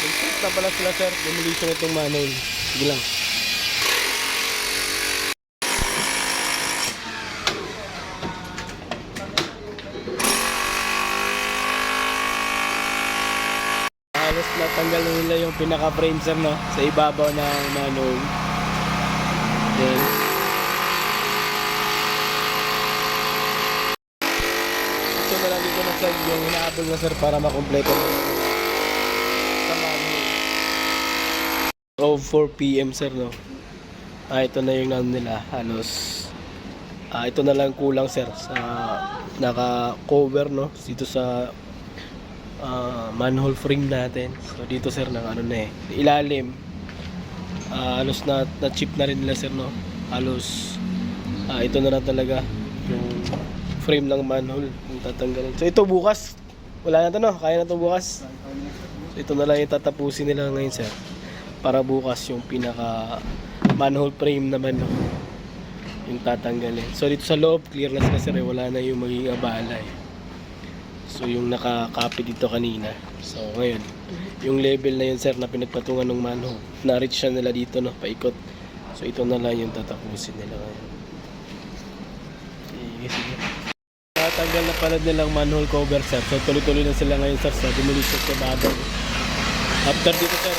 Nag-start na pala sila sir, demolition itong manhole. Sige lang. Halos natanggal na nila yung pinaka-frame sir, no, sa ibabaw ng manhole. Then ito na lang dito na sir, yung hinaabol na sir para makompleto sa manhole. So 4 PM sir, no. Ito na yung ano nila, halos ito na lang kulang sir sa naka-cover, no, dito sa manhole frame natin. So dito sir ng ano na ilalim, halos na chip na rin nila sir, no. Halos ito na lang talaga yung frame ng manhole yung tatanggalin. So ito bukas, wala na to, no, kaya na to bukas. So ito na lang yung tatapusin nila ngayon sir, para bukas yung pinaka manhole frame naman, no, yung tatanggalin. So dito sa loob clear na sila sir, wala na yung magiging abala So yung nakakapit dito kanina. So ngayon, yung level na yun sir na pinagpatungan ng manhole, na-reach siya nila dito, no, paikot. So ito na lang yung tatapusin nila ngayon. Sige. Natanggal na pala nilang manhole cover sir. So tuloy-tuloy na sila ngayon sir sa demolition sa babaw. After dito sir,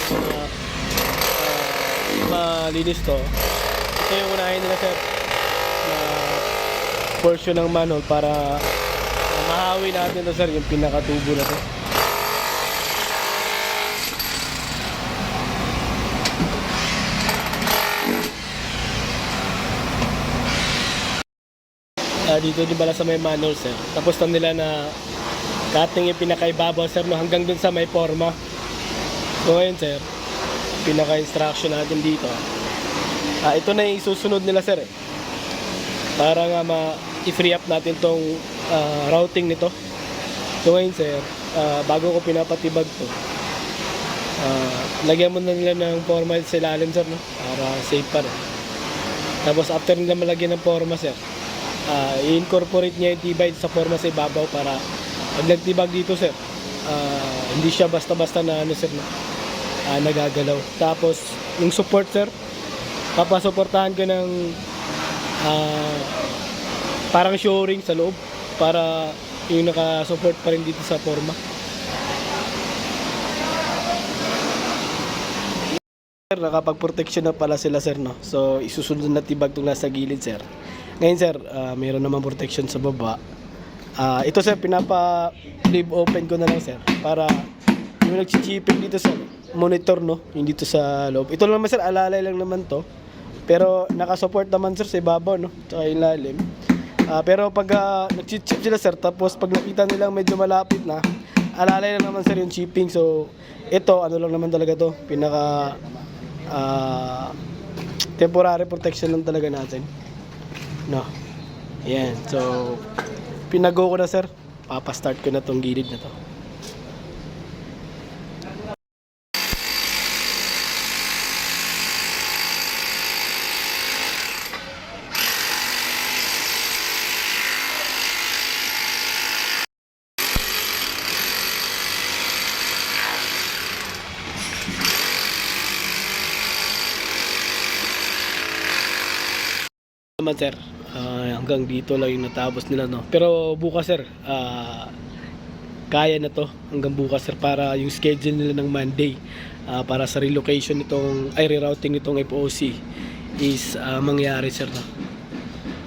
malinis to. Ito yung unahin nila sir na portion ng manhole para mahawi natin to sir, yung pinakatubo na to. Dito din pala sa may manhole sir, tapos na nila na cutting yung pinakaibabaw sir, no, hanggang dun sa may forma. So ngayon sir, pinaka-instruction natin dito, ito na yung isusunod nila sir, para nga i-free up natin tong routing nito. So ngayon sir, bago ko pinapatibag to, lagyan mo na nila ng forma sa ilalim sir, no, para safe pa rin. Tapos after nila malagyan ng forma sir, i-incorporate niya yung tibay sa forma sa ibabaw, para pag nagtibag dito sir, hindi siya basta-basta na ano sir, no, nagagalaw. Tapos yung support sir, papasuportahan ko ng parang shoring sa loob, para yung nakasupport pa rin dito sa forma. Sir, nakapag-protection na pala sila sir, no. So isusunod na tibag itong nasa gilid sir. Ngayon sir, mayroon naman protection sa baba. Ito sir, pinapa-leave open ko na lang sir, para yung nag-chipping dito sa monitor, no, yung dito sa loob. Ito lang naman sir, alalay lang naman to, pero nakasupport naman sir sa ibabaw, no, tsaka yung lalim. Pero pag nag-chip sila sir, tapos pag nakita nilang medyo malapit na, alalay lang naman sir yung chipping. So ito, ano lang naman talaga to, pinaka temporary protection lang talaga natin, no. Yan, so pinago ko na sir, papastart ko na tong gilid na to. Naman sir, hanggang dito lang yung natapos nila, no. Pero bukas sir, kaya na to hanggang bukas sir, para yung schedule nila ng Monday, para sa relocation nitong rerouting nitong FOC is mangyari sir, no.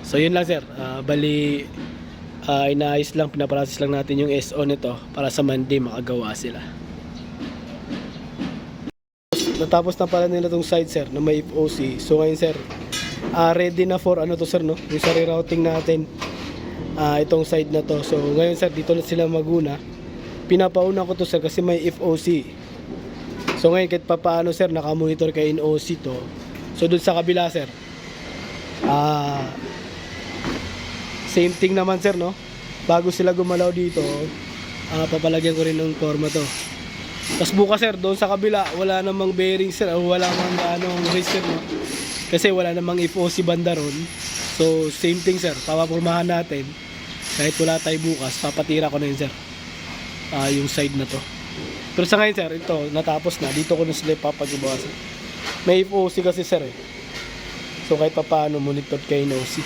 So yun lang sir, bali inaayos lang, pinaprocess lang natin yung SO nito para sa Monday makagawa sila. Natapos na pala nila tong side sir na may FOC. So ngayon sir, ready na for ano to sir, no, yung sa rerouting natin, itong side na to. So ngayon sir, dito na sila maguna. Pinapauna ko to sir kasi may FOC. So ngayon kahit papaano sir, nakamonitor kay NOC to. So dun sa kabila sir, same thing naman sir, no. Bago sila gumalaw dito, papalagyan ko rin ng forma to. Tapos bukas sir, doon sa kabila, wala namang bearing sir, wala namang anong race sir, no. Kasi wala namang FOC banda ron. So same thing sir, papapurmahan natin. Kahit wala tayo bukas, papatira ko na yun sir, yung side na to. Pero sa ngayon sir, ito, natapos na. Dito ko na sila ipapagawa sir. May OC kasi sir eh. So kahit pa paano, monitor kayo ng OC.